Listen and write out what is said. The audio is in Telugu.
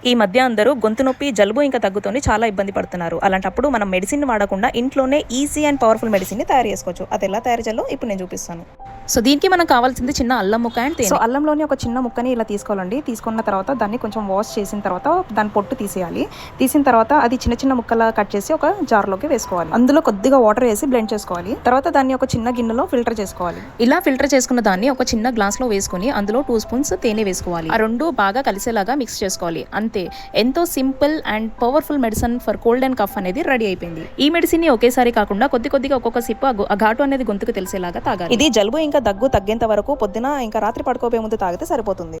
ఈ మధ్య అందరూ గొంతు నొప్పి, జలుబు ఇంకా దగ్గుతోని చాలా ఇబ్బంది పడుతున్నారు. అలాంటప్పుడు మనం మెడిసిన్ వాడకుండా ఇంట్లోనే ఈజీ అండ్ పవర్ఫుల్ మెడిసిన్ ని తయారు చేసుకోవచ్చు. అది ఎలా తయారు చేయాలో ఇప్పుడు నేను చూపిస్తాను. సో దీనికి మనకు కావాల్సింది చిన్న అల్లం ముక్క అండ్ తేనె. సో అల్లంలోని ఒక చిన్న ముక్కని ఇలా తీసుకోవాలండి. తీసుకున్న తర్వాత దాన్ని కొంచెం వాష్ చేసిన తర్వాత దాని పొట్టు తీసేయాలి. తీసిన తర్వాత అది చిన్న చిన్న ముక్కలా కట్ చేసి ఒక జార్లోకి వేసుకోవాలి. అందులో కొద్దిగా వాటర్ వేసి బ్లెండ్ చేసుకోవాలి. తర్వాత దాన్ని ఒక చిన్న గిన్నెలో ఫిల్టర్ చేసుకోవాలి. ఇలా ఫిల్టర్ చేసుకున్న దాన్ని ఒక చిన్న గ్లాస్ లో వేసుకుని అందులో 2 స్పూన్స్ తేనె వేసుకోవాలి. ఆ రెండు బాగా కలిసేలాగా మిక్స్ చేసుకోవాలి. అంతే, ఎంతో simple and powerful medicine for cold and cough అనేది రెడీ అయిపోయింది. ఈ మెడిసిన్ ని ఒకేసారి కాకుండా కొద్దిగా ఒక్కొక్క సిప్ ఆ ఘాటు అనేది గొంతుకు తెలిసేలాగా తాగాలి. ఇది జలుబు ఇంకా దగ్గు తగ్గేంత వరకు పొద్దున ఇంకా రాత్రి పడుకోబోయే ముందు తాగితే సరిపోతుంది.